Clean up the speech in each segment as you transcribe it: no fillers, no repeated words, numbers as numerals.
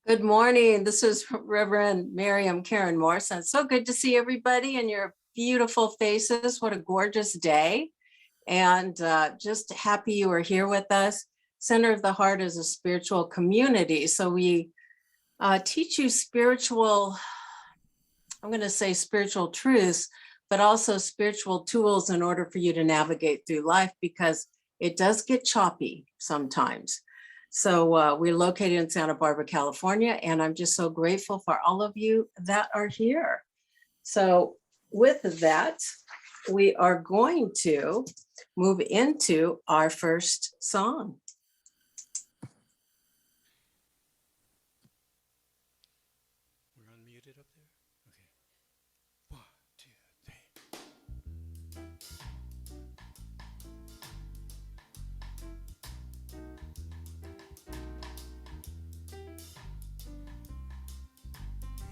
Good morning. This is Reverend Miriam Karen Morrison. So good to see everybody and your beautiful faces. What a gorgeous day. And just happy you are here with us. Center of the Heart is a spiritual community. So we teach you spiritual, I'm going to say spiritual truths, but also spiritual tools in order for you to navigate through life, because it does get choppy sometimes. So we're located in Santa Barbara, California, and I'm just so grateful for all of you that are here. So with that, we are going to move into our first song. We're unmuted up there? Okay. 1, 2, 3.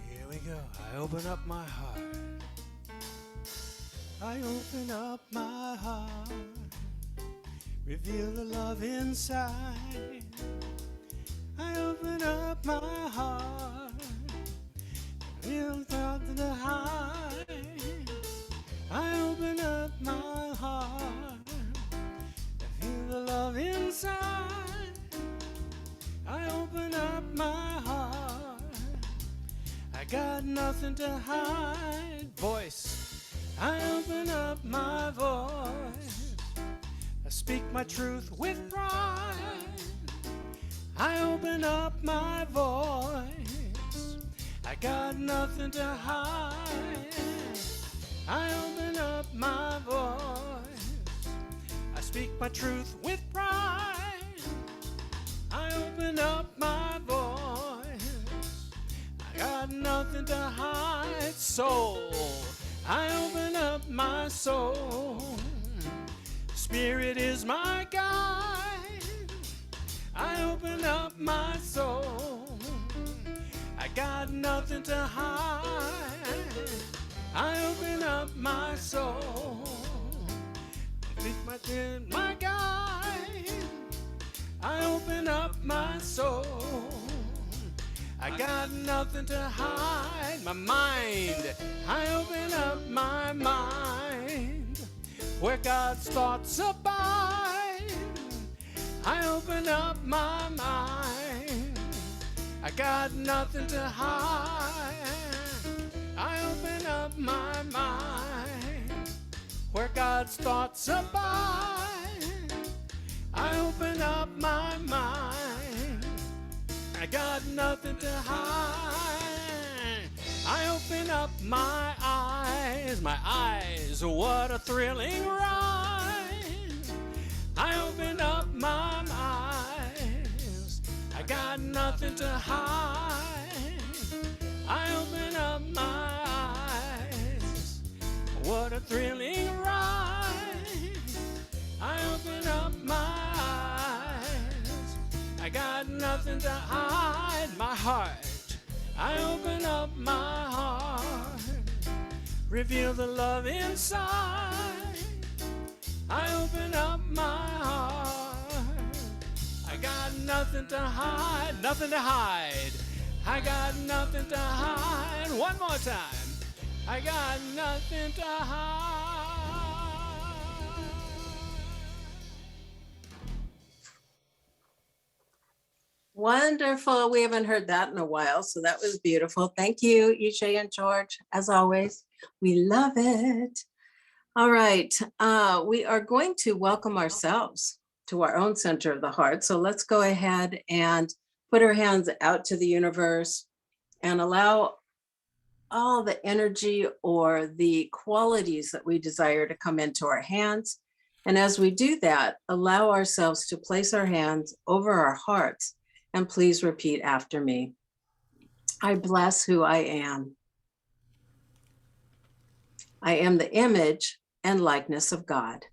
Here we go. I open up my heart. I open up my heart. Reveal the love inside. I open up my heart. Reveal something to hide. I open up my heart. I feel the love inside. I open up my heart. I got nothing to hide. Voice. I open up my voice. I speak my truth with pride. I open up my voice. I got nothing to hide. I open up my voice. I speak my truth with pride. I open up my voice. I got nothing to hide. Soul. I open up my soul. Spirit is my guide. I open up my soul. I got nothing to hide. I open up my soul. Speak my truth, my guide. I open up my soul. I got nothing to hide. My mind. I open up my mind. Where God's thoughts abide. I open up my mind. I got nothing to hide. I open up my mind. Where God's thoughts abide. I open up my mind. I got nothing to hide. I open up my eyes. My eyes, what a thrilling ride. I open up my eyes. I got nothing to hide. I open up my eyes. What a thrilling ride. I open up my eyes. I got nothing to hide. My heart. I open up my heart. Reveal the love inside. I open up my heart. I got nothing to hide. Nothing to hide. I got nothing to hide. One more time. I got nothing to hide. Wonderful. We haven't heard that in a while, so that was beautiful. Thank you, EJ and George, as always. We love it. All right, we are going to welcome ourselves to our own center of the heart. So let's go ahead and put our hands out to the universe and allow all the energy or the qualities that we desire to come into our hands. And as we do that, allow ourselves to place our hands over our hearts. And please repeat after me. I bless who I am. I am the image and likeness of God.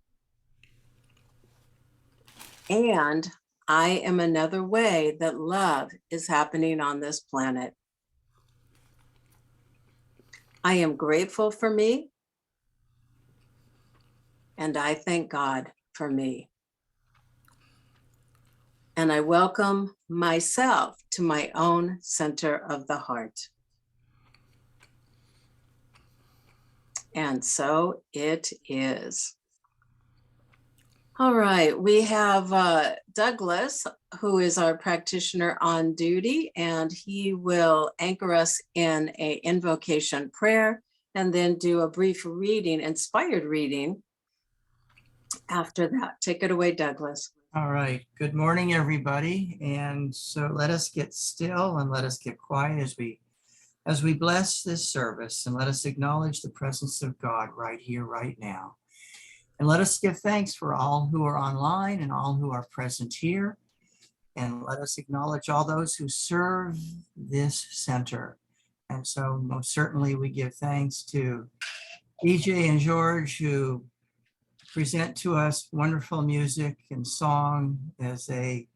And I am another way that love is happening on this planet. I am grateful for me. And I thank God for me. and I welcome myself to my own center of the heart. And so it is. All right, we have Douglas, who is our practitioner on duty, and he will anchor us in an invocation prayer and then do a brief reading, inspired reading after that. Take it away, Douglas. All right. Good morning, everybody. And so let us get still and let us get quiet as we bless this service, and let us acknowledge the presence of God right here, right now. And let us give thanks for all who are online and all who are present here. And let us acknowledge all those who serve this center. And so most certainly we give thanks to EJ and George, who present to us wonderful music and song as they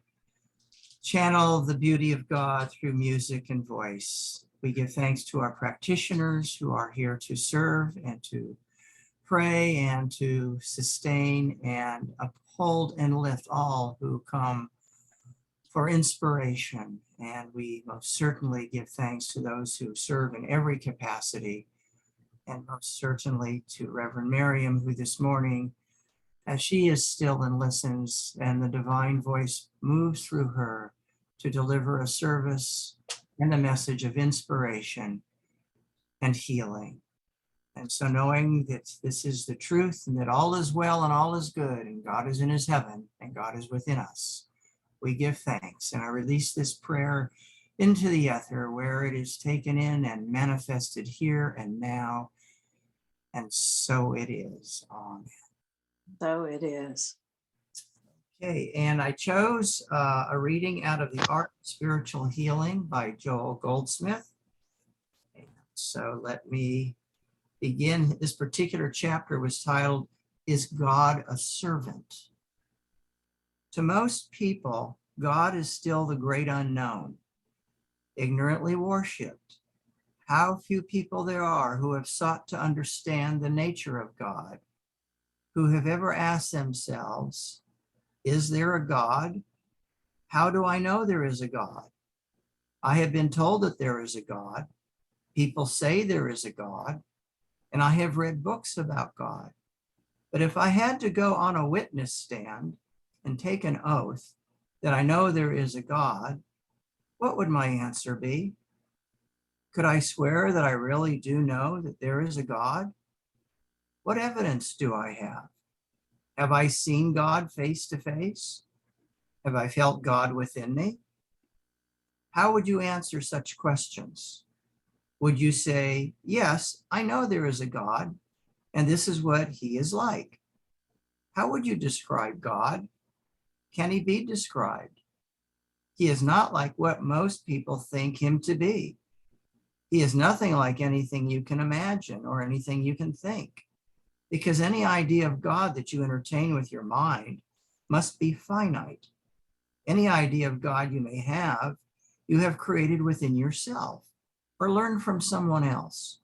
channel the beauty of God through music and voice. We give thanks to our practitioners who are here to serve and to pray and to sustain and uphold and lift all who come for inspiration. And we most certainly give thanks to those who serve in every capacity, and most certainly to RevMaryum, who this morning, as she is still and listens, and the divine voice moves through her to deliver a service and a message of inspiration and healing. And so knowing that this is the truth and that all is well and all is good and God is in his heaven and God is within us, we give thanks. And I release this prayer into the ether where it is taken in and manifested here and now. And so it is. Amen. So it is. Okay, and I chose a reading out of The Art of Spiritual Healing by Joel Goldsmith. And so let me begin. This particular chapter was titled, Is God a Servant? To most people, God is still the great unknown, ignorantly worshipped. How few people there are who have sought to understand the nature of God, who have ever asked themselves, is there a God? How do I know there is a God? I have been told that there is a God. People say there is a God, and I have read books about God. But if I had to go on a witness stand and take an oath that I know there is a God, what would my answer be? Could I swear that I really do know that there is a God? What evidence do I have? Have I seen God face to face? Have I felt God within me? How would you answer such questions? Would you say, yes, I know there is a God, and this is what he is like? How would you describe God? Can he be described? He is not like what most people think him to be. He is nothing like anything you can imagine or anything you can think, because any idea of God that you entertain with your mind must be finite. Any idea of God you have created within yourself or learned from someone else.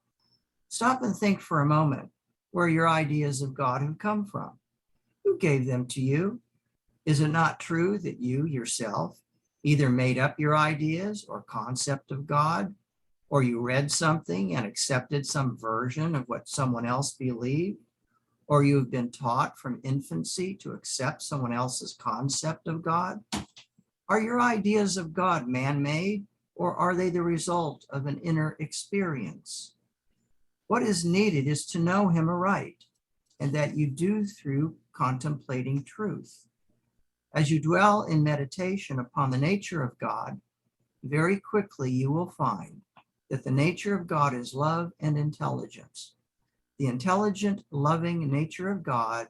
Stop and think for a moment where your ideas of God have come from. Who gave them to you? Is it not true that you yourself either made up your ideas or concept of God, or you read something and accepted some version of what someone else believed, or you've been taught from infancy to accept someone else's concept of God? Are your ideas of God man-made, or are they the result of an inner experience? What is needed is to know him aright, and that you do through contemplating truth. As you dwell in meditation upon the nature of God, very quickly you will find that the nature of God is love and intelligence. The intelligent, loving nature of God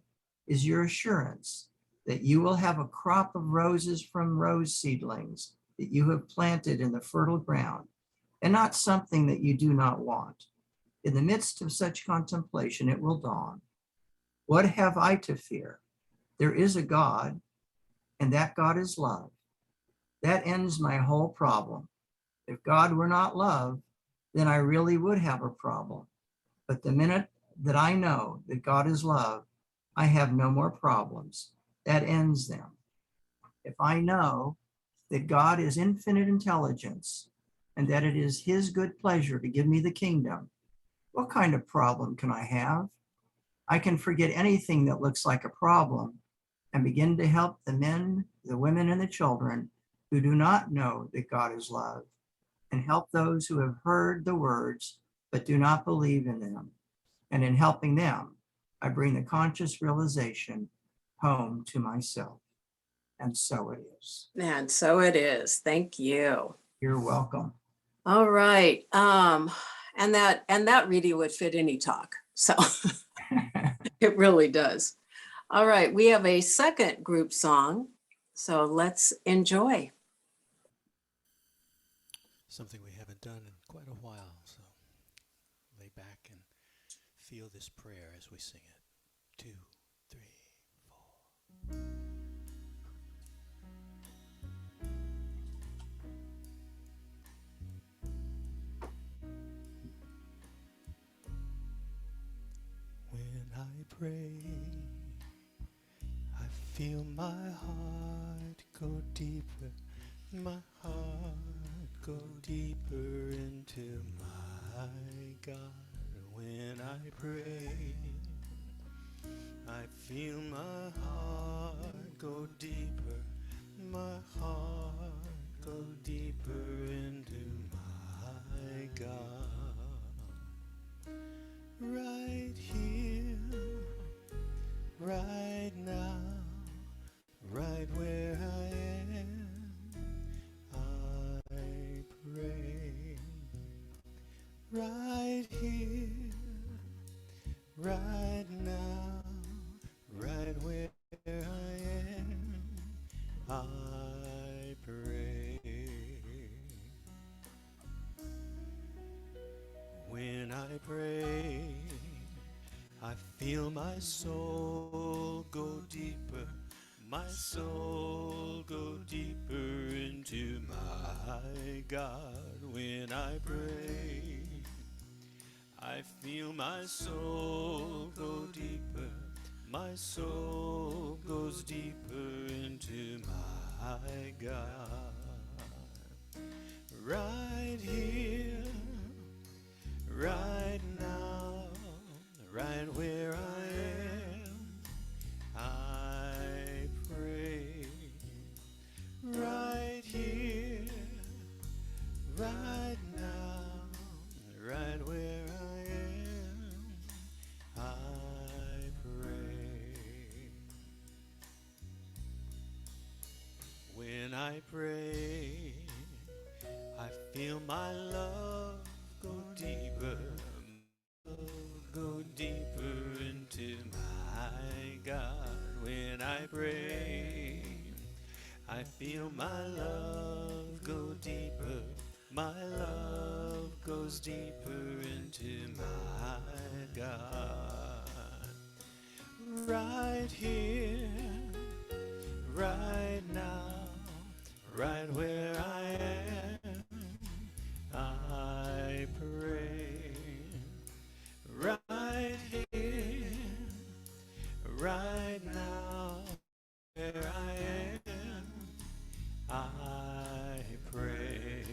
is your assurance that you will have a crop of roses from rose seedlings that you have planted in the fertile ground, and not something that you do not want. In the midst of such contemplation, it will dawn. What have I to fear? There is a God, and that God is love. That ends my whole problem. If God were not love, then I really would have a problem. But the minute that I know that God is love, I have no more problems. That ends them. if I know that God is infinite intelligence and that it is his good pleasure to give me the kingdom, what kind of problem can I have? I can forget anything that looks like a problem and begin to help the men, the women, and the children who do not know that God is love, and help those who have heard the words but do not believe in them. And in helping them, I bring the conscious realization home to myself. And so it is. And so it is. Thank you. You're welcome. All right. And that really would fit any talk. So it really does. All right. We have a second group song. So let's enjoy. Something we haven't done in quite a while, so lay back and feel this prayer as we sing it. 2, 3, 4. When I pray, I feel my heart go deeper, my heart go deeper into my God. When I pray, I feel my heart go deeper, my heart go deeper into my God. Right here, right now, right where I am, I pray. Right here, right now, right where I am, I pray. When I pray, I feel my soul go deeper, my soul go deeper into my God. When I pray, I feel my soul go deeper, my soul goes deeper into my God. Right here, right now, right where I am, I pray. Right here, right now, right where I am, I pray. When I pray, I feel my love go deeper, go deeper into my God. When I pray, I feel my love go deeper, my love goes deeper into my God. Right here, right now, right where I am, I pray. Right here, right now, where I am, I pray.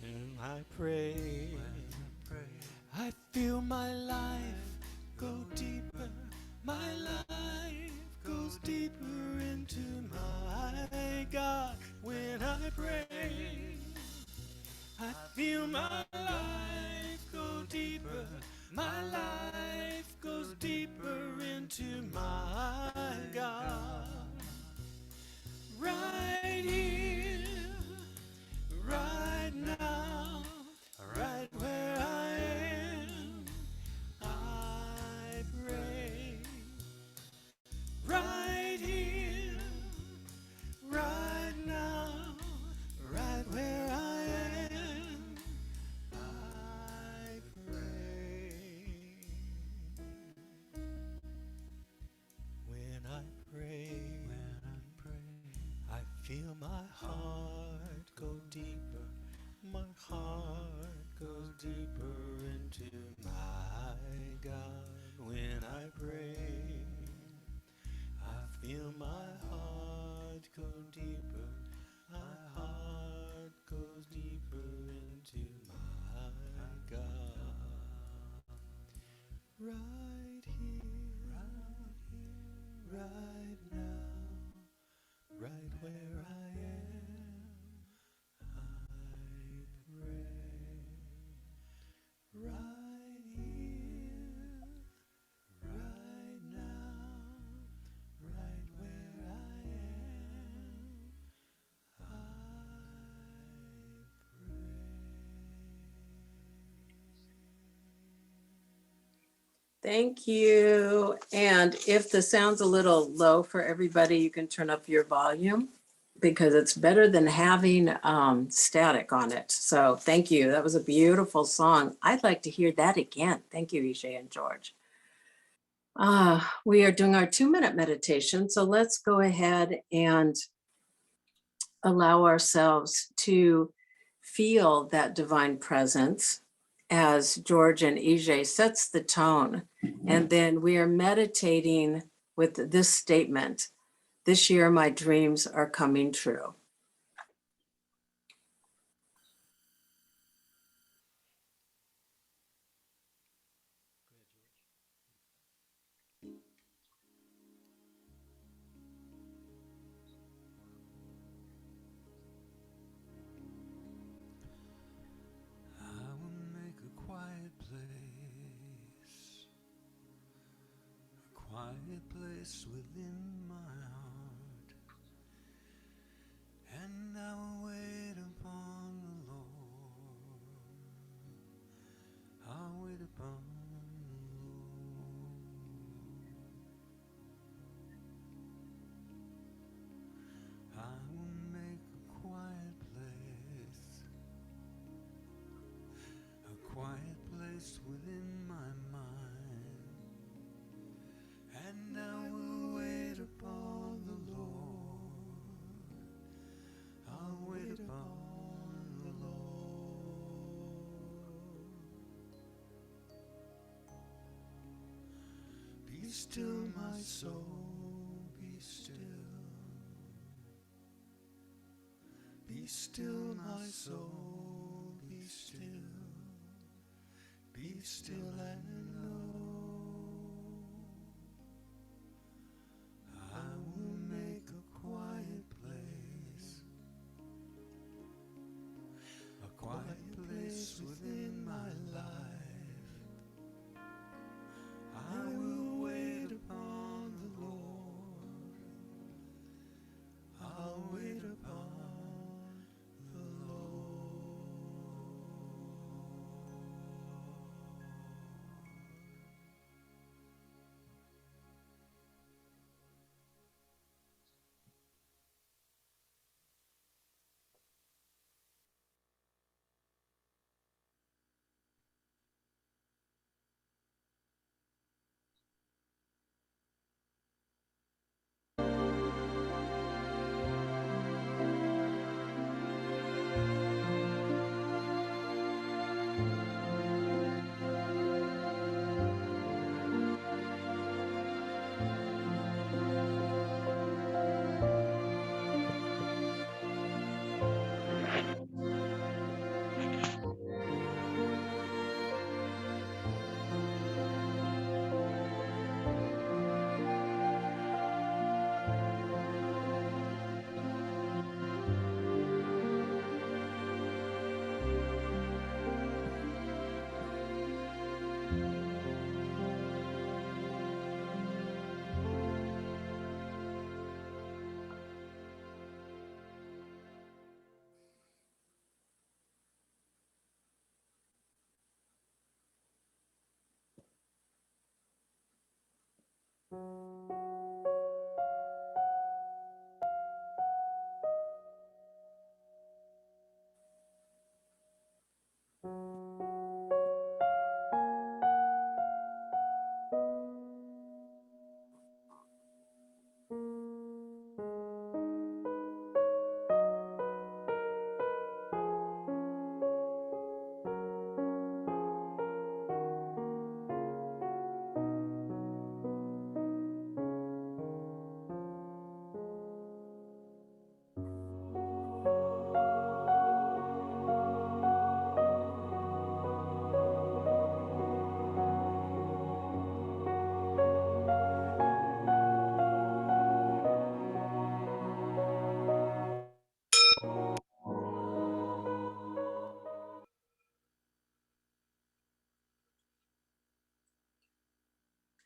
And I pray, I feel my life go deeper, my life goes deeper into my God. When I pray, I feel my life go deeper, my life goes deeper into my God. Right here, right now, right where I am, I pray. Right here, right now, right where I am, I pray. When I pray, I feel my heart go deeper, my heart goes deeper into my God. When I pray, Thank you. And if the sound's a little low for everybody, you can turn up your volume because it's better than having static on it. So thank you. That was a beautiful song. I'd like to hear that again. Thank you, Ishay and George. We are doing our 2-minute meditation. So let's go ahead and allow ourselves to feel that divine presence as George and Ije sets the tone. And then we are meditating with this statement: this year, my dreams are coming true. I will make a quiet place within my heart, and I will wait upon the Lord. I'll wait upon the Lord. I will make a quiet place within my mind, and I will wait upon the Lord. I'll wait upon the Lord. Be still, my soul, be still. Be still, my soul, be still. Be still and know I will make a quiet place within my life. I will wait upon the Lord. I'll wait upon the Lord.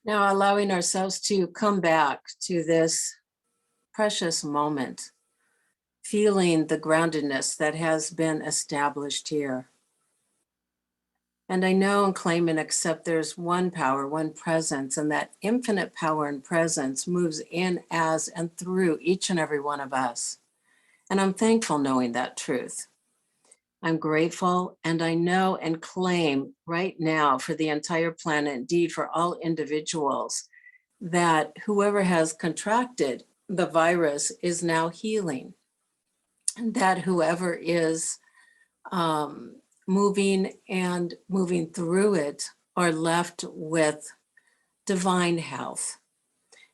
Now allowing ourselves to come back to this precious moment, feeling the groundedness that has been established here. And I know and claim and accept there's one power, one presence, and that infinite power and presence moves in, as, and through each and every one of us. And I'm thankful knowing that truth. I'm grateful, and I know and claim right now for the entire planet, indeed for all individuals, that whoever has contracted the virus is now healing, and that whoever is moving through it are left with divine health.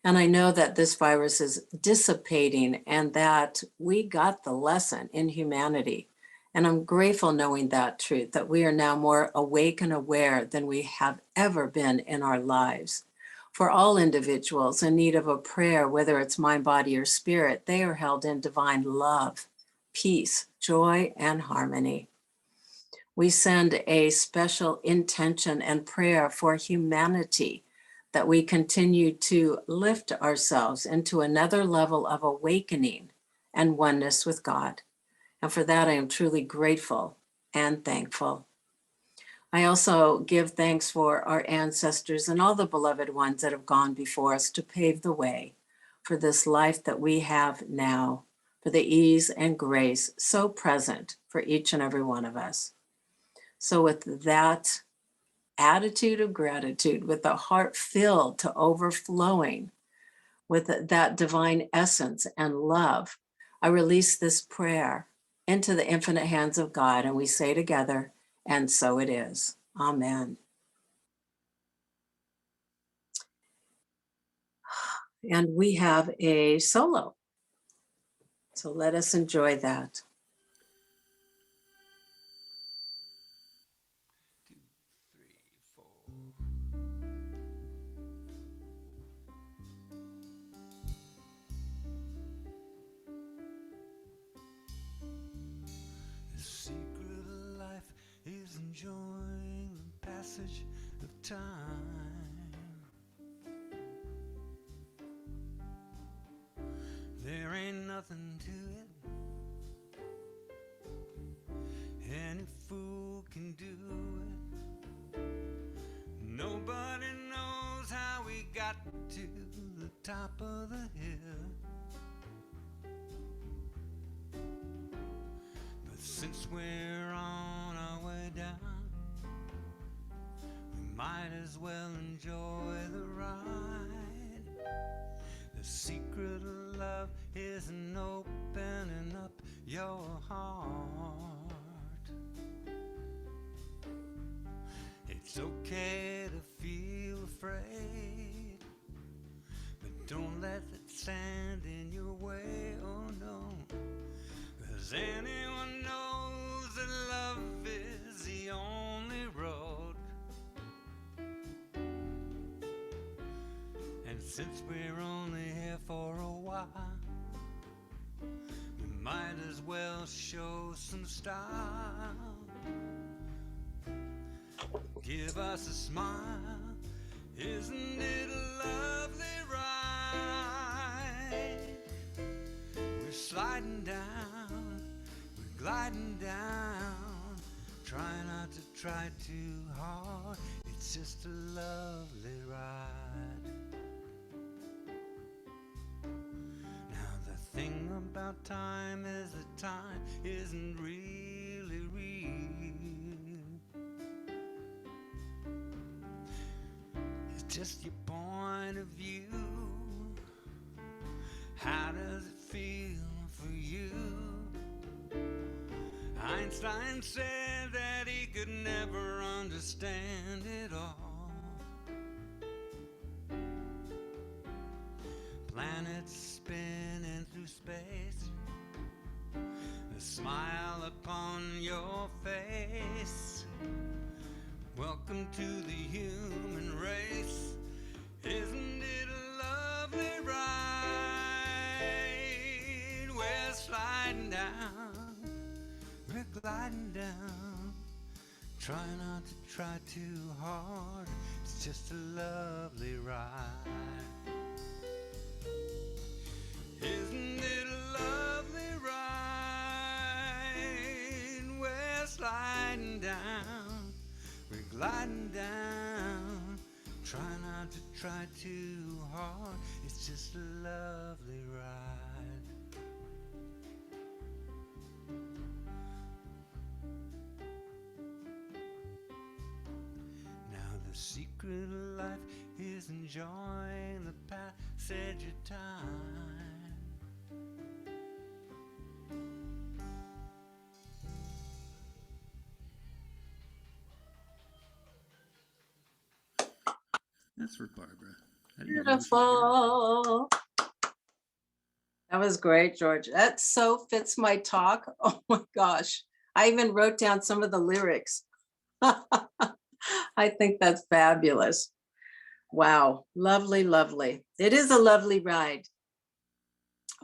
And I know that this virus is dissipating and that we got the lesson in humanity. And I'm grateful knowing that truth, that we are now more awake and aware than we have ever been in our lives. For all individuals in need of a prayer, whether it's mind, body, or spirit, they are held in divine love, peace, joy, and harmony. We send a special intention and prayer for humanity, that we continue to lift ourselves into another level of awakening and oneness with God. And for that, I am truly grateful and thankful. I also give thanks for our ancestors and all the beloved ones that have gone before us to pave the way for this life that we have now, for the ease and grace so present for each and every one of us. So with that attitude of gratitude, with the heart filled to overflowing with that divine essence and love, I release this prayer into the infinite hands of God, and we say together, and so it is. Amen. And we have a solo. So let us enjoy that. The secret of life is enjoying the passage of time. There ain't nothing to it. Any fool can do it. Nobody knows how we got to the top of the hill. But since we're on our way down, we might as well enjoy the ride. The secret of love isn't opening up your heart. It's okay to feel afraid, but don't let it stand in your way, oh no. 'Cause anyone knows that love is the only road. And since we're only here for a while, we might as well show some style. Give us a smile, isn't it a lovely ride? We're sliding down, we're gliding down. Try not to try too hard, it's just a lovely ride. Now the thing about time is that time isn't really real. It's just your point of view. How does it feel for you? Einstein said that he could never understand it all. Planets spinning through space, a smile upon your face. Welcome to the human race. Isn't it a lovely ride? We're sliding down, we're gliding down. Try not to try too hard, it's just a lovely ride. Isn't it a lovely ride? We're sliding down, we're try too hard, it's just a lovely ride. Now the secret of life is enjoying the passage of time. That's for Barbara. I didn't even know she was here. Beautiful. That was great, George. That so fits my talk. Oh my gosh. I even wrote down some of the lyrics. I think that's fabulous. Wow. Lovely, lovely. It is a lovely ride.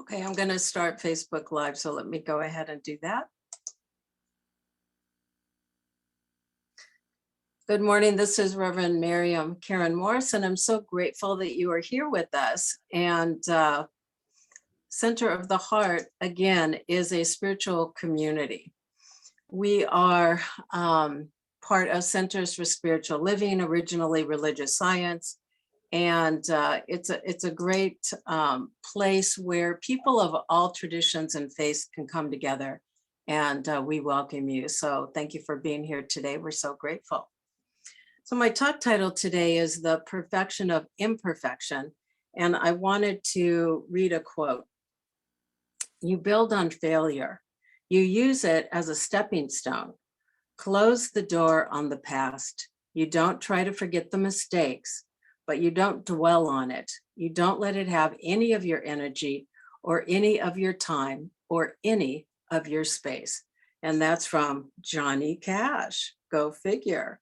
Okay, I'm going to start Facebook Live. So let me go ahead and do that. Good morning. This is RevMaryum Karen Morse, and I'm so grateful that you are here with us. And Center of the Heart, again, is a spiritual community. We are part of Centers for Spiritual Living, originally religious science. And it's a great place where people of all traditions and faiths can come together. And we welcome you. So thank you for being here today. We're so grateful. So my talk title today is The Perfection of Imperfection. And I wanted to read a quote. You build on failure. You use it as a stepping stone. Close the door on the past. You don't try to forget the mistakes, but you don't dwell on it. You don't let it have any of your energy or any of your time or any of your space. And that's from Johnny Cash. Go figure.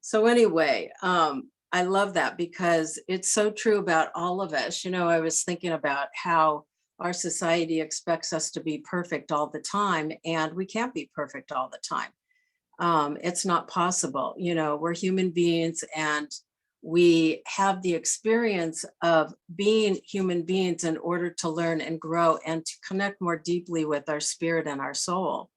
So anyway, I love that because it's so true about all of us. You know, I was thinking about how our society expects us to be perfect all the time, and we can't be perfect all the time. It's not possible. You know, we're human beings, and we have the experience of being human beings in order to learn and grow and to connect more deeply with our spirit and our soul.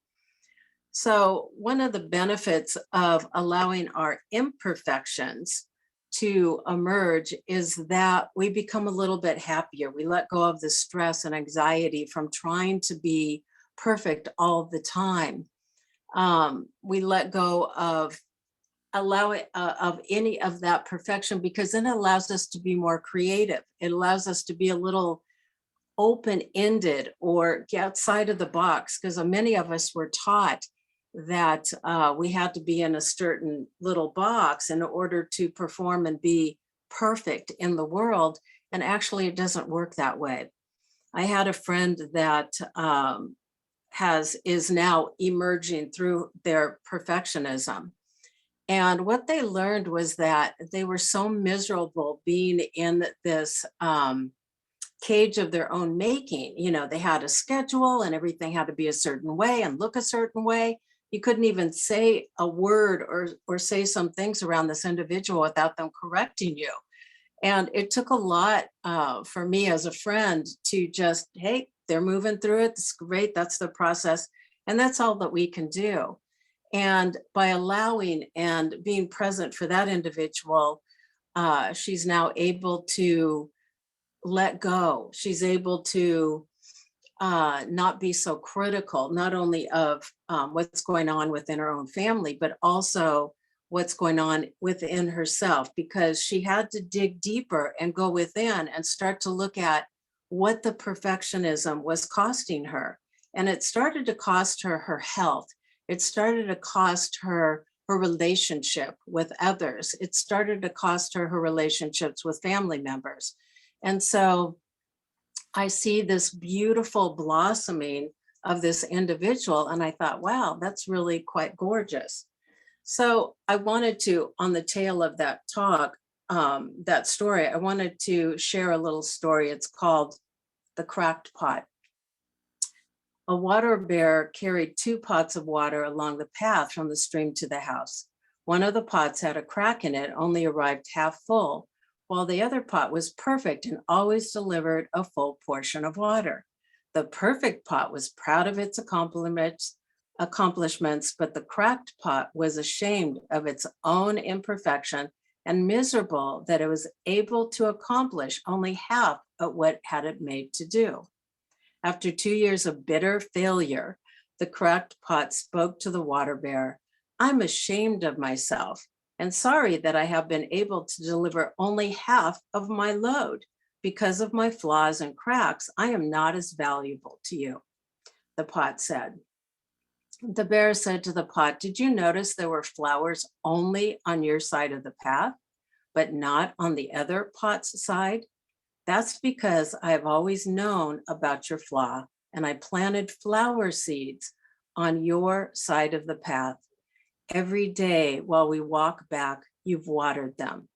So one of the benefits of allowing our imperfections to emerge is that we become a little bit happier. We let go of the stress and anxiety from trying to be perfect all the time. We let go of of any of that perfection, because then it allows us to be more creative. It allows us to be a little open-ended or get outside of the box, because many of us were taught that we had to be in a certain little box in order to perform and be perfect in the world. And actually, it doesn't work that way. I had a friend that is now emerging through their perfectionism. And what they learned was that they were so miserable being in this cage of their own making. You know, they had a schedule and everything had to be a certain way and look a certain way. You couldn't even say a word or say some things around this individual without them correcting you. And it took a lot for me as a friend to just, hey, they're moving through it. It's great. That's the process. And that's all that we can do. And by allowing and being present for that individual, she's now able to let go. She's able to not be so critical, not only of what's going on within her own family, but also what's going on within herself, because she had to dig deeper and go within and start to look at what the perfectionism was costing her. And it started to cost her her health. It started to cost her her relationship with others. It started to cost her her relationships with family members. And so I see this beautiful blossoming of this individual. And I thought, wow, that's really quite gorgeous. So I wanted to, on the tail of that talk, that story, I wanted to share a little story. It's called The Cracked Pot. A water bear carried 2 pots of water along the path from the stream to the house. One of the pots had a crack in it, only arrived half full, while the other pot was perfect and always delivered a full portion of water. The perfect pot was proud of its accomplishments, but the cracked pot was ashamed of its own imperfection and miserable that it was able to accomplish only half of what had it made to do. After 2 years of bitter failure, the cracked pot spoke to the water bear. I'm ashamed of myself and sorry that I have been able to deliver only half of my load. Because of my flaws and cracks, I am not as valuable to you, the pot said. The bear said to the pot, did you notice there were flowers only on your side of the path, but not on the other pot's side? That's because I have always known about your flaw, and I planted flower seeds on your side of the path. Every day while we walk back, you've watered them.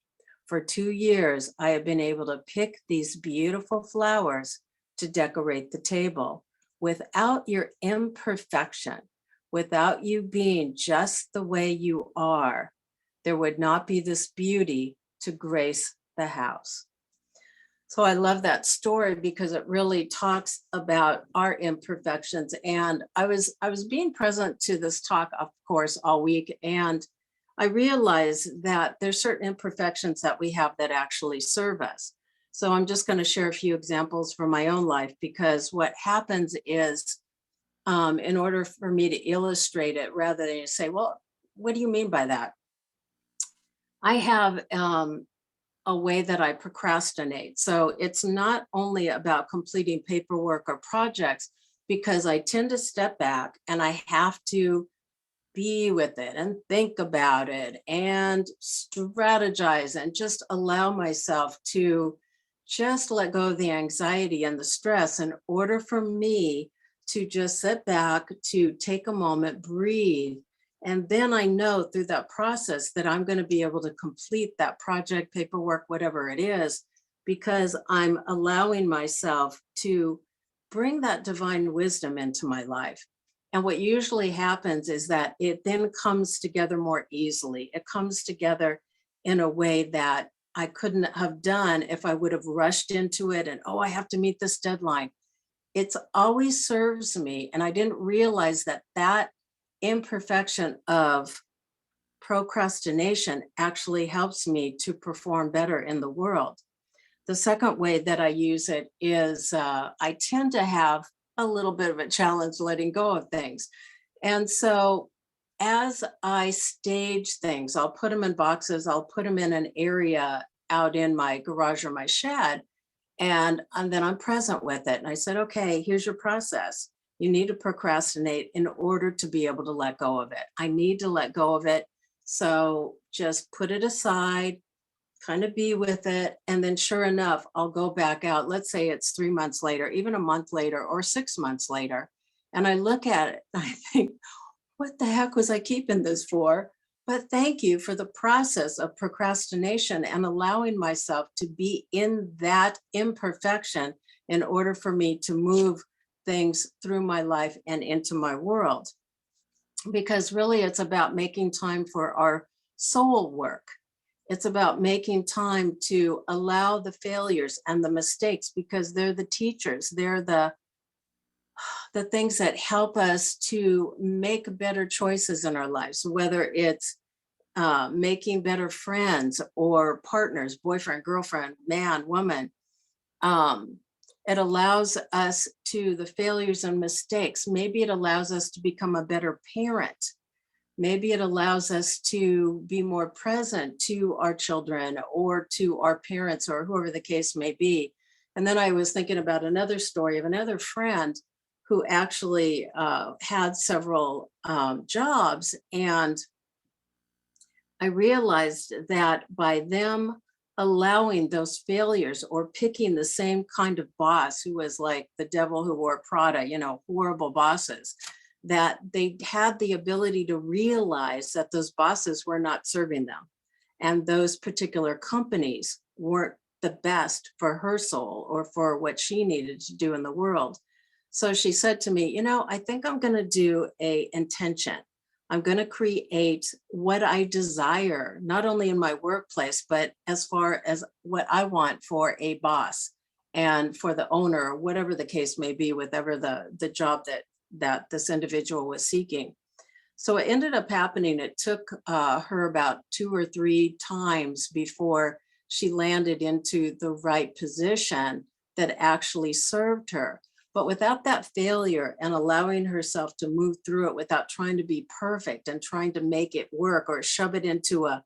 For 2 years, I have been able to pick these beautiful flowers to decorate the table. Without your imperfection, without you being just the way you are, there would not be this beauty to grace the house. So I love that story because it really talks about our imperfections. And I was being present to this talk, of course, all week. And I realized that there's certain imperfections that we have that actually serve us. So I'm just going to share a few examples from my own life, because what happens is, in order for me to illustrate it, rather than say, well, what do you mean by that? I have a way that I procrastinate. So it's not only about completing paperwork or projects, because I tend to step back and I have to be with it and think about it and strategize and just allow myself to just let go of the anxiety and the stress in order for me to just sit back, to take a moment, breathe. And then I know through that process that I'm going to be able to complete that project, paperwork, whatever it is, because I'm allowing myself to bring that divine wisdom into my life. And what usually happens is that it then comes together more easily. It comes together in a way that I couldn't have done if I would have rushed into it and, oh, I have to meet this deadline. It's always serves me. And I didn't realize that that imperfection of procrastination actually helps me to perform better in the world. The second way that I use it is I tend to have a little bit of a challenge letting go of things. And so as I stage things, I'll put them in boxes, I'll put them in an area out in my garage or my shed, and then I'm present with it. And I said, okay, here's your process. You need to procrastinate in order to be able to let go of it. I need to let go of it. So just put it aside, kind of be with it. And then sure enough, I'll go back out. Let's say it's 3 months later, even a month later, or 6 months later. And I look at it and I think, what the heck was I keeping this for? But thank you for the process of procrastination and allowing myself to be in that imperfection in order for me to move things through my life and into my world. Because really it's about making time for our soul work. It's about making time to allow the failures and the mistakes, because they're the teachers. They're the things that help us to make better choices in our lives, whether it's making better friends or partners, boyfriend, girlfriend, man, woman. It allows us to the failures and mistakes. Maybe it allows us to become a better parent. Maybe it allows us to be more present to our children or to our parents or whoever the case may be. And then I was thinking about another story of another friend who actually had several jobs. And I realized that by them allowing those failures or picking the same kind of boss who was like the devil who wore Prada, horrible bosses, that they had the ability to realize that those bosses were not serving them. And those particular companies weren't the best for her soul or for what she needed to do in the world. So she said to me, I think I'm going to do a intention. I'm going to create what I desire, not only in my workplace, but as far as what I want for a boss and for the owner, whatever the case may be, whatever the job that this individual was seeking. So it ended up happening. It took her about 2 or 3 times before she landed into the right position that actually served her. But without that failure and allowing herself to move through it without trying to be perfect and trying to make it work or shove it into a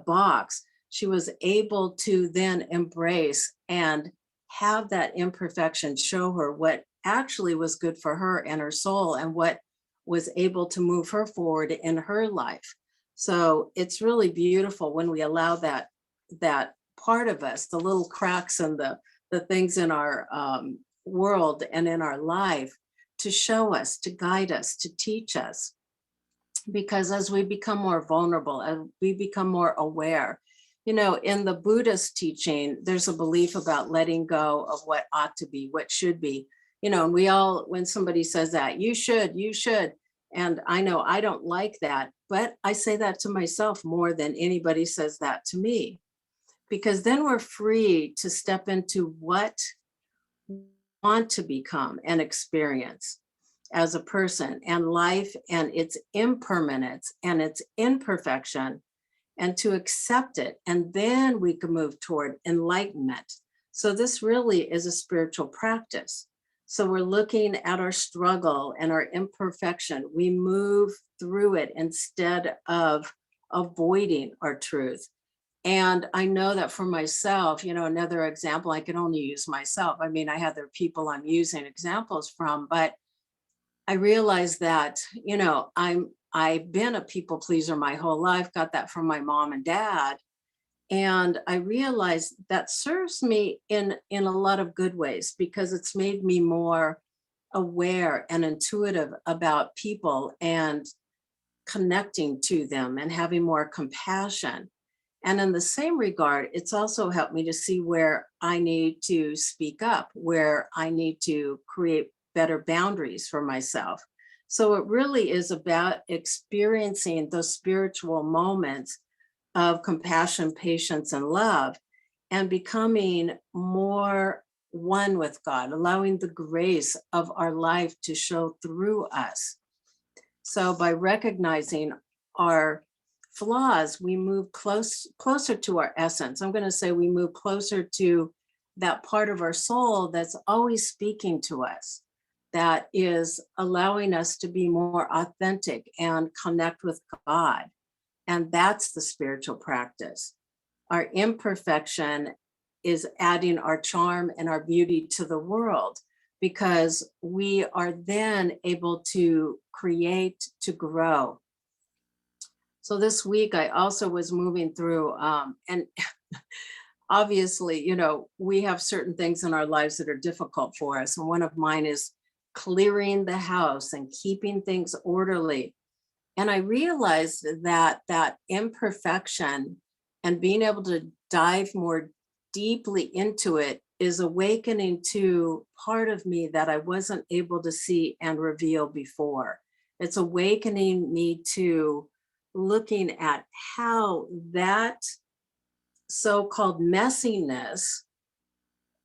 box, she was able to then embrace and have that imperfection show her what actually was good for her and her soul and what was able to move her forward in her life. So it's really beautiful when we allow that part of us, the little cracks and the things in our world and in our life, to show us, to guide us, to teach us. Because as we become more vulnerable and we become more aware, in the Buddhist teaching, there's a belief about letting go of what ought to be, what should be. And we all, when somebody says that, you should. And I know I don't like that, but I say that to myself more than anybody says that to me, because then we're free to step into what we want to become and experience as a person, and life and its impermanence and its imperfection, and to accept it. And then we can move toward enlightenment. So this really is a spiritual practice. So we're looking at our struggle and our imperfection. We move through it instead of avoiding our truth. And I know that for myself, another example, I can only use myself. I mean, I have other people I'm using examples from, but I realized that, I've been a people pleaser my whole life, got that from my mom and dad. And I realized that serves me in a lot of good ways, because it's made me more aware and intuitive about people and connecting to them and having more compassion. And in the same regard, it's also helped me to see where I need to speak up, where I need to create better boundaries for myself. So it really is about experiencing those spiritual moments of compassion, patience, and love, and becoming more one with God, allowing the grace of our life to show through us. So by recognizing our flaws, we move closer to our essence. I'm going to say we move closer to that part of our soul that's always speaking to us, that is allowing us to be more authentic and connect with God. And that's the spiritual practice. Our imperfection is adding our charm and our beauty to the world, because we are then able to create, to grow. So this week, I also was moving through, and obviously, we have certain things in our lives that are difficult for us. And one of mine is clearing the house and keeping things orderly. And I realized that imperfection and being able to dive more deeply into it is awakening to part of me that I wasn't able to see and reveal before. It's awakening me to looking at how that so-called messiness,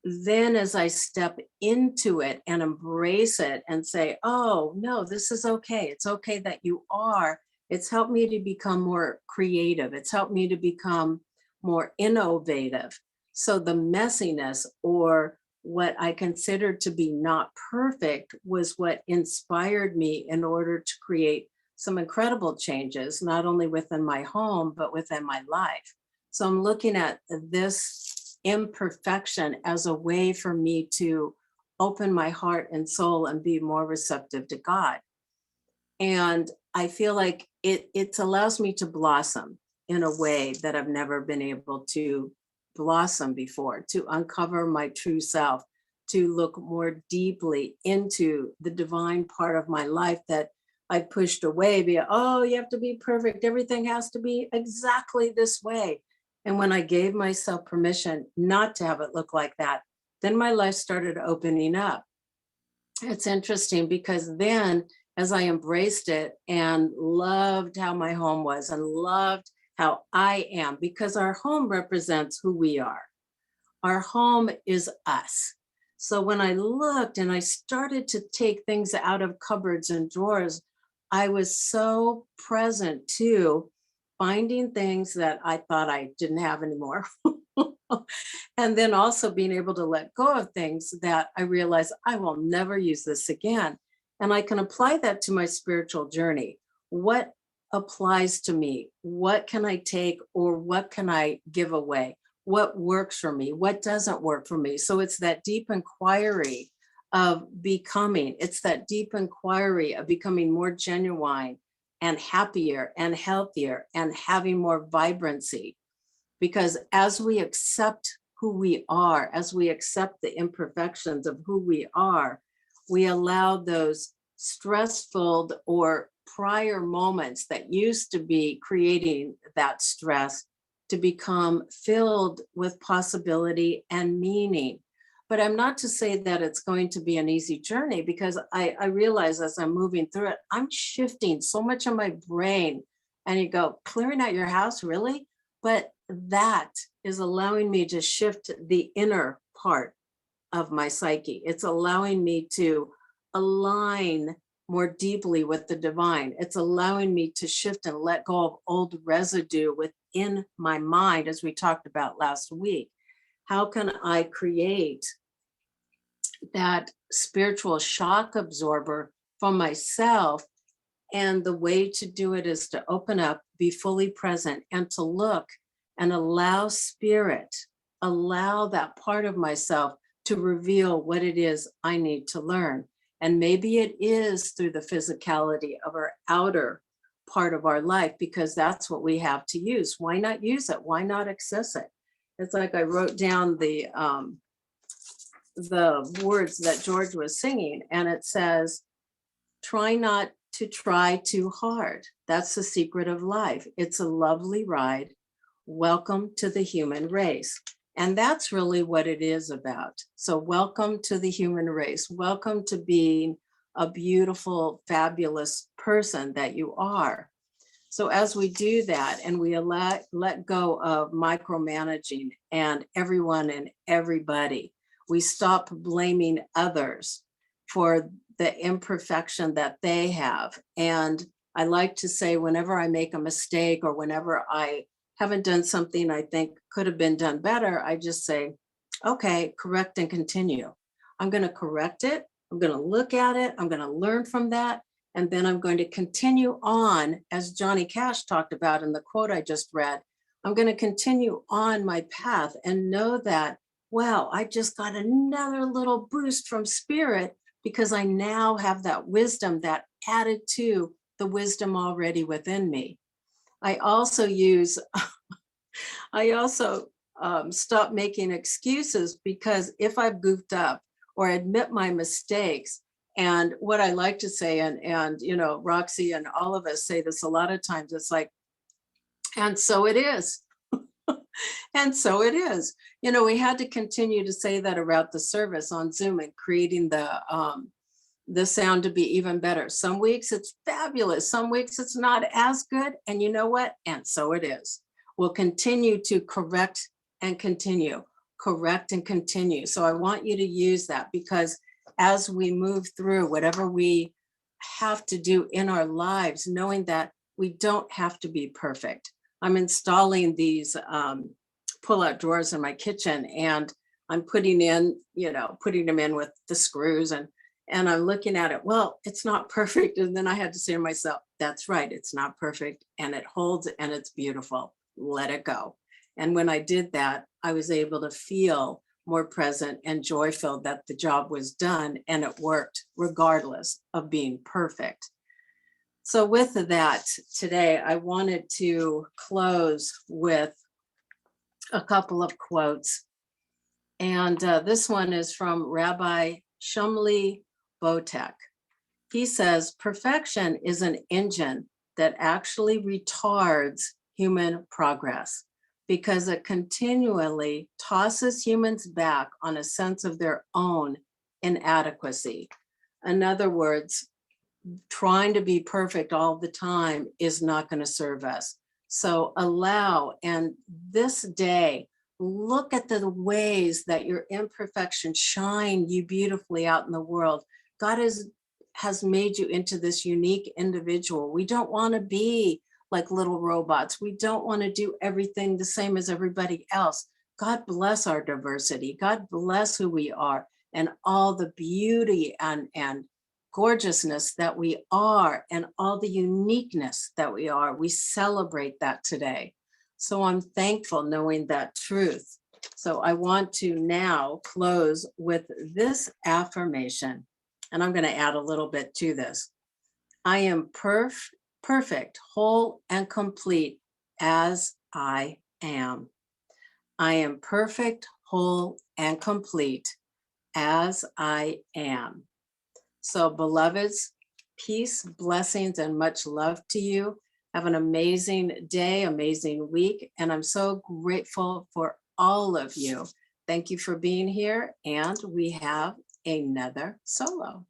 then as I step into it and embrace it and say, oh, no, this is okay. It's okay that you are. It's helped me to become more creative. It's helped me to become more innovative. So the messiness, or what I considered to be not perfect, was what inspired me in order to create some incredible changes, not only within my home, but within my life. So I'm looking at this imperfection as a way for me to open my heart and soul and be more receptive to God. And I feel like it allows me to blossom in a way that I've never been able to blossom before, to uncover my true self, to look more deeply into the divine part of my life that I pushed away via, oh, you have to be perfect. Everything has to be exactly this way. And when I gave myself permission not to have it look like that, then my life started opening up. It's interesting because then, as I embraced it and loved how my home was and loved how I am, because our home represents who we are. Our home is us. So when I looked and I started to take things out of cupboards and drawers, I was so present to finding things that I thought I didn't have anymore. And then also being able to let go of things that I realized I will never use this again. And I can apply that to my spiritual journey. What applies to me? What can I take or what can I give away? What works for me? What doesn't work for me? So it's that deep inquiry of becoming, it's that deep inquiry of becoming more genuine and happier and healthier and having more vibrancy. Because as we accept who we are, as we accept the imperfections of who we are, we allow those stressful or prior moments that used to be creating that stress to become filled with possibility and meaning. But I'm not to say that it's going to be an easy journey, because I realize as I'm moving through it, I'm shifting so much of my brain. And you go, clearing out your house, really? But that is allowing me to shift the inner part of my psyche. It's allowing me to align more deeply with the divine. It's allowing me to shift and let go of old residue within my mind, as we talked about last week. How can I create that spiritual shock absorber for myself? And the way to do it is to open up, be fully present, and to look and allow spirit, allow that part of myself to reveal what it is I need to learn. And maybe it is through the physicality of our outer part of our life, because that's what we have to use. Why not use it? Why not access it? It's like I wrote down the words that George was singing, and it says, try not to try too hard. That's the secret of life. It's a lovely ride. Welcome to the human race. And that's really what it is about. So welcome to the human race. Welcome to being a beautiful, fabulous person that you are. So as we do that and we let go of micromanaging and everyone and everybody, we stop blaming others for the imperfection that they have. And I like to say, whenever I make a mistake or whenever I haven't done something I think could have been done better, I just say, okay, correct and continue. I'm going to correct it. I'm going to look at it. I'm going to learn from that. And then I'm going to continue on, as Johnny Cash talked about in the quote I just read. I'm going to continue on my path and know that, wow, I just got another little boost from spirit, because I now have that wisdom that added to the wisdom already within me. I also stop making excuses, because if I've goofed up or admit my mistakes, and what I like to say, and you know, Roxy and all of us say this a lot of times, it's like, and so it is. And so it is. You know, we had to continue to say that about the service on Zoom and creating the sound to be even better. Some weeks it's fabulous. Some weeks it's not as good. And you know what? And so it is. We'll continue to correct and continue, correct and continue. So I want you to use that, because as we move through whatever we have to do in our lives, knowing that we don't have to be perfect. I'm installing these pull-out drawers in my kitchen, and I'm putting them in with the screws, and I'm looking at it. Well, it's not perfect. And then I had to say to myself, that's right, it's not perfect, and it holds and it's beautiful. Let it go. And when I did that, I was able to feel more present and joy-filled that the job was done and it worked regardless of being perfect. So with that, today I wanted to close with a couple of quotes. And this one is from Rabbi Shumli Botek. He says, perfection is an engine that actually retards human progress, because it continually tosses humans back on a sense of their own inadequacy. In other words, trying to be perfect all the time is not going to serve us. So allow, and this day, look at the ways that your imperfections shine you beautifully out in the world. God has made you into this unique individual. We don't want to be like little robots. We don't want to do everything the same as everybody else. God bless our diversity. God bless who we are and all the beauty and gorgeousness that we are and all the uniqueness that we are. We celebrate that today. So I'm thankful knowing that truth. So I want to now close with this affirmation, and I'm going to add a little bit to this. I am perfect, whole, and complete as I am. I am perfect, whole, and complete as I am. So, beloveds, peace, blessings, and much love to you. Have an amazing day, amazing week, and I'm so grateful for all of you. Thank you for being here, and we have another solo.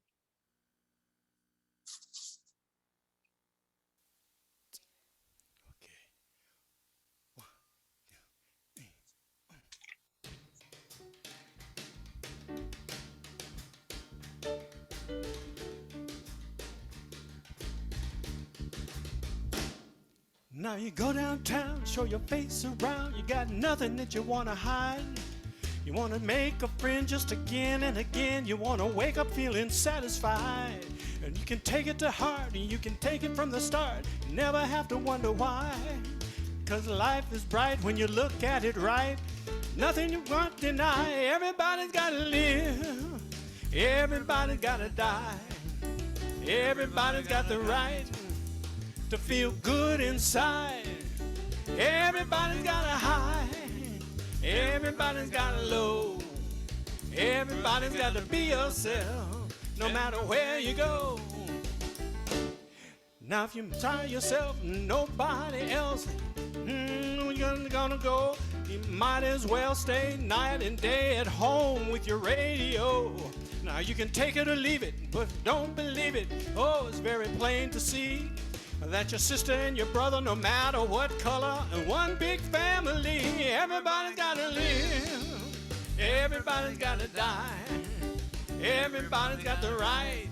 Now you go downtown, show your face around. You got nothing that you want to hide. You want to make a friend just again and again. You want to wake up feeling satisfied. And you can take it to heart, and you can take it from the start. You never have to wonder why. 'Cause life is bright when you look at it right. Nothing you want to deny. Everybody's got to live. Everybody's got to die. Everybody's got the right to feel good inside. Everybody's got a high. Everybody's got a low. Everybody's got to be yourself, no matter where you go. Now if you try yourself, nobody else, you're gonna go. You might as well stay night and day at home with your radio. Now you can take it or leave it, but don't believe it. Oh, it's very plain to see that your sister and your brother, no matter what color, and one big family. Everybody's gotta live. Everybody's gotta die. Everybody's got the right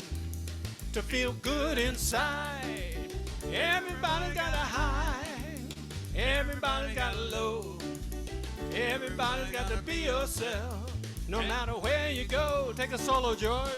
to feel good inside. Everybody's got a high. Everybody's got a low. Everybody's got to be yourself, no matter where you go. Take a solo, George.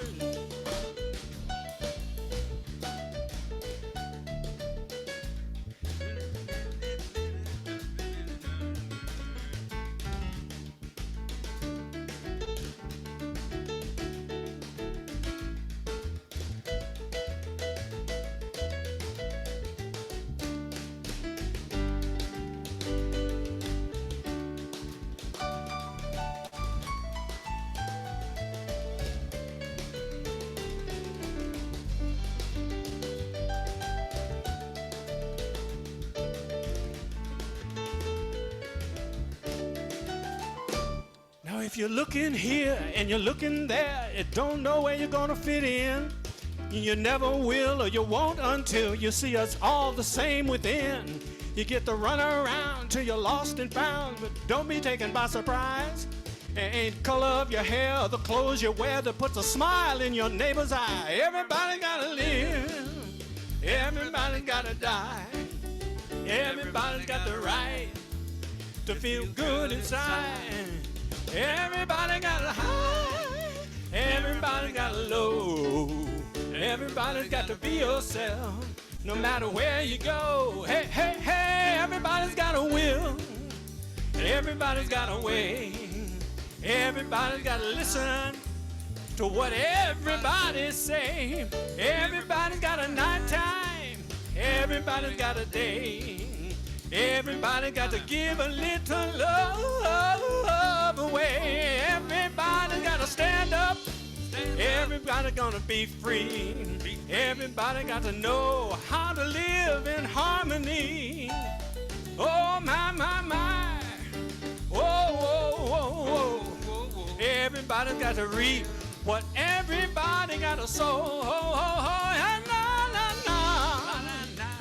If you're looking here and you're looking there, you don't know where you're gonna fit in. You never will or you won't until you see us all the same within. You get to run around till you're lost and found, but don't be taken by surprise. It ain't the color of your hair or the clothes you wear that puts a smile in your neighbor's eye. Everybody gotta live. Everybody gotta die. Everybody's got the right to feel good inside. Everybody got a high, everybody got a low. Everybody's got to be yourself, no matter where you go. Hey, hey, hey, everybody's got a will, everybody's got a way. Everybody's got to listen to what everybody say. Everybody's got a nighttime, everybody's got a day. Everybody got to give a little love away. Everybody got to stand up. Everybody gonna be free. Everybody got to know how to live in harmony. Oh, my, my, my. Whoa, whoa, whoa, whoa. Everybody got to reap what everybody got to sow. Oh, oh, oh, yeah, na, na, na.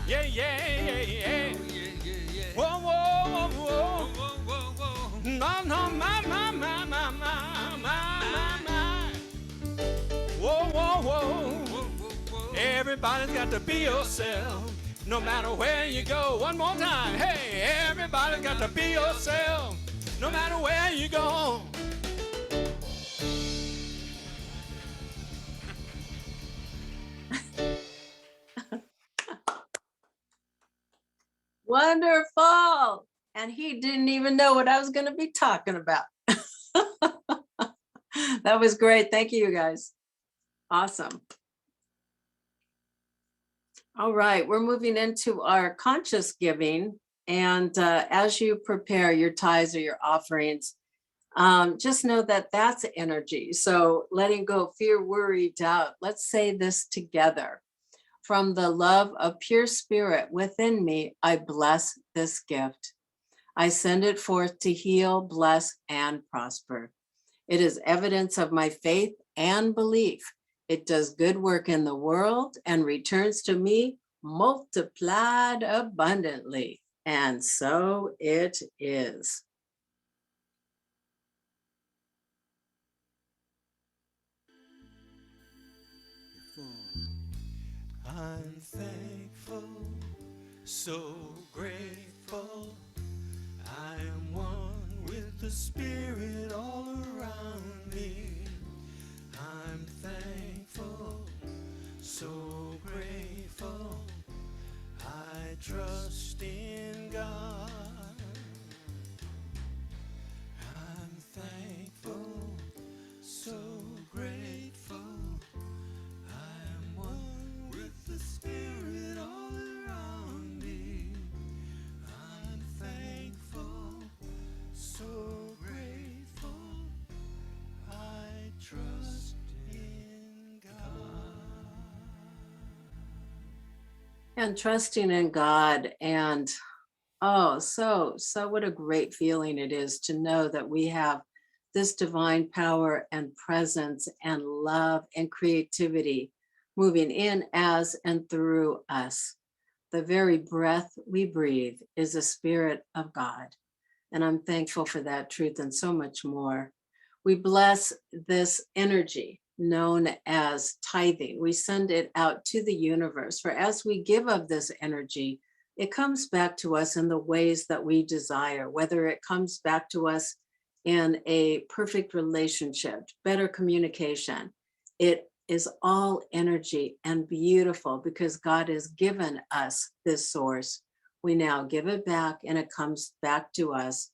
Yeah, yeah, yeah, yeah. Whoa, whoa, whoa, whoa. No, no, my, my, my, my, my, my, my. Whoa, whoa, whoa. everybody's got to be yourself, no matter where you go. One more time. Hey, everybody's got to be yourself, no matter where you go. Wonderful. And he didn't even know what I was going to be talking about. That was great. Thank you, you guys. Awesome. All right, we're moving into our conscious giving. And as you prepare your tithes or your offerings, just know that that's energy. So letting go of fear, worry, doubt. Let's say this together. From the love of pure spirit within me, I bless this gift. I send it forth to heal, bless, and prosper. It is evidence of my faith and belief. It does good work in the world and returns to me multiplied abundantly. And so it is. I'm thankful, so grateful. I am one with the Spirit all around me. I'm thankful, so grateful. I trust in God. I'm thankful, so grateful. I'm one with the Spirit all around me. I'm thankful, so grateful. I trust in God. And trusting in God. And oh, so what a great feeling it is to know that we have this divine power and presence and love and creativity moving in, as, and through us. The very breath we breathe is the Spirit of God. And I'm thankful for that truth and so much more. We bless this energy known as tithing. We send it out to the universe, for as we give of this energy, it comes back to us in the ways that we desire, whether it comes back to us in a perfect relationship, better communication. It is all energy and beautiful because God has given us this source. We now give it back and it comes back to us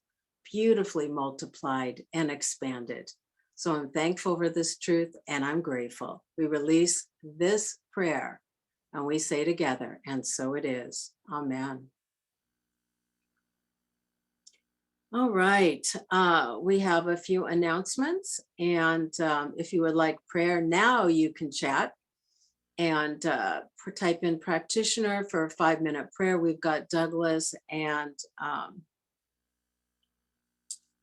beautifully multiplied and expanded. So I'm thankful for this truth and I'm grateful. We release this prayer and we say together, and so it is. Amen. All right, we have a few announcements, and if you would like prayer now, you can chat and type in practitioner for a 5-minute prayer. We've got Douglas and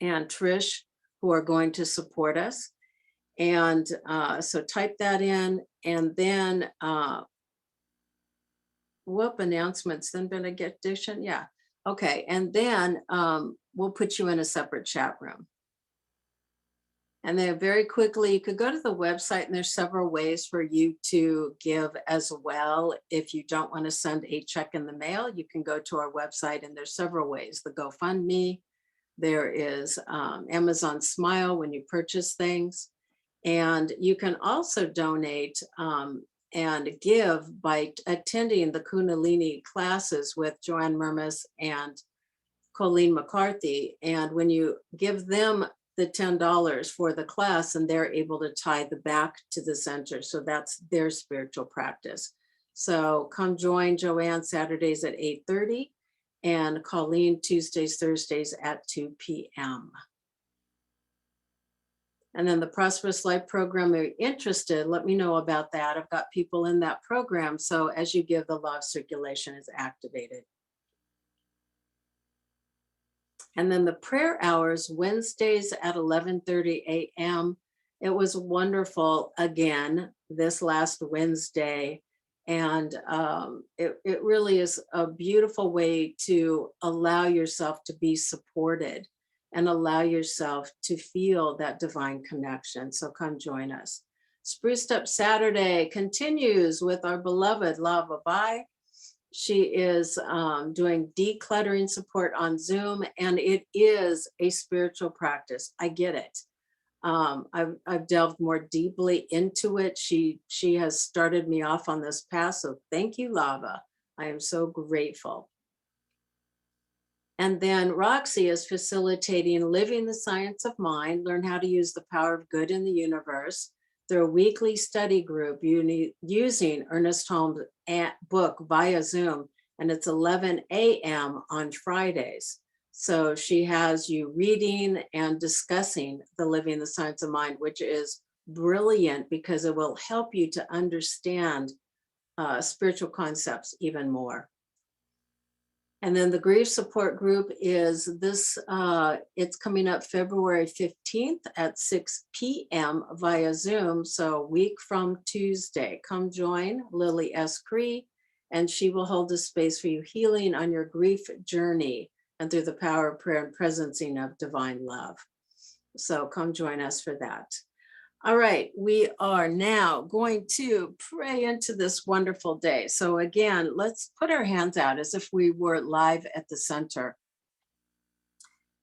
Trish who are going to support us. And so type that in, and then announcements, then benediction. Yeah. Okay. And then we'll put you in a separate chat room. And then very quickly, you could go to the website and there's several ways for you to give as well. If you don't want to send a check in the mail, you can go to our website and there's several ways. The GoFundMe, there is Amazon Smile when you purchase things. And you can also donate and give by attending the Kundalini classes with Joanne Murmis and Colleen McCarthy. And when you give them the $10 for the class, and they're able to tie the back to the center. So that's their spiritual practice. So come join Joanne Saturdays at 8:30 and Colleen Tuesdays, Thursdays at 2 p.m. And then the Prosperous Life program, if you're interested, let me know about that. I've got people in that program. So as you give, the law of circulation is activated. And then the prayer hours, Wednesdays at 11:30 a.m. It was wonderful again this last Wednesday. And it really is a beautiful way to allow yourself to be supported and allow yourself to feel that divine connection. So come join us. Spruced Up Saturday continues with our beloved Lava Bai. She is doing decluttering support on Zoom, and it is a spiritual practice. I get it. I've delved more deeply into it. She has started me off on this path. So thank you, Lava. I am so grateful. And then Roxy is facilitating Living the Science of Mind, learn how to use the power of good in the universe through a weekly study group using Ernest Holmes' book via Zoom. And it's 11 a.m. on Fridays. So she has you reading and discussing the Living the Science of Mind, which is brilliant because it will help you to understand spiritual concepts even more. And then the grief support group is this, it's coming up February 15th at 6 p.m. via Zoom. So a week from Tuesday, come join Lily S. Cree, and she will hold a space for you healing on your grief journey and through the power of prayer and presencing of divine love. So come join us for that. All right, we are now going to pray into this wonderful day. So again, let's put our hands out as if we were live at the center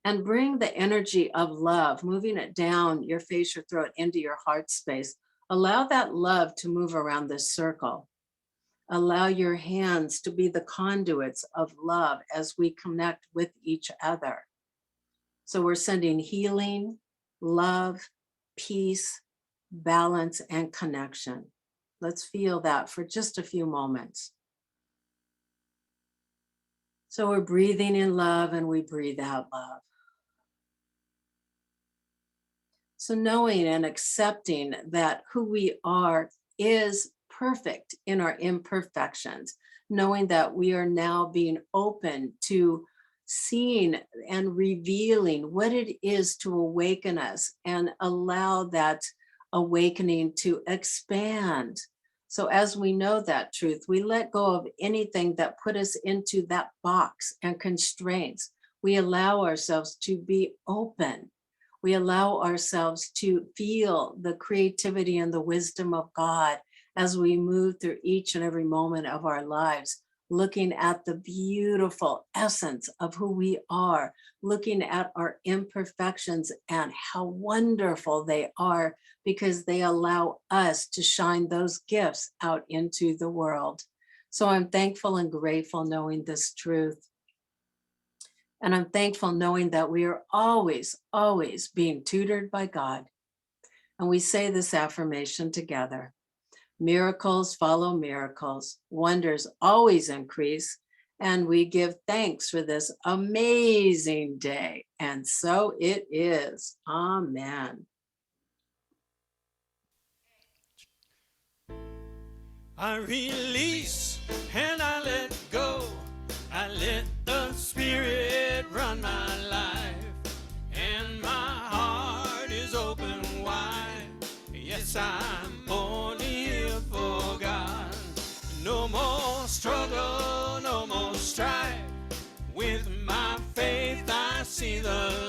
and bring the energy of love, moving it down your face, your throat, into your heart space. Allow that love to move around this circle. Allow your hands to be the conduits of love as we connect with each other. So we're sending healing, love, peace, balance, and connection. Let's feel that for just a few moments. So we're breathing in love and we breathe out love. So knowing and accepting that who we are is perfect in our imperfections, knowing that we are now being open to seeing and revealing what it is to awaken us and allow that awakening to expand. So as we know that truth, we let go of anything that put us into that box and constraints. We allow ourselves to be open. We allow ourselves to feel the creativity and the wisdom of God as we move through each and every moment of our lives, looking at the beautiful essence of who we are, looking at our imperfections and how wonderful they are because they allow us to shine those gifts out into the world. So I'm thankful and grateful knowing this truth. And I'm thankful knowing that we are always, always being tutored by God. And we say this affirmation together. Miracles follow miracles. Wonders always increase. And we give thanks for this amazing day. And so it is. Amen. I release and I let go. I let the Spirit run my life, and my heart is open wide. Yes, I'm only here for God. No more struggle, no more strife. With my faith, I see the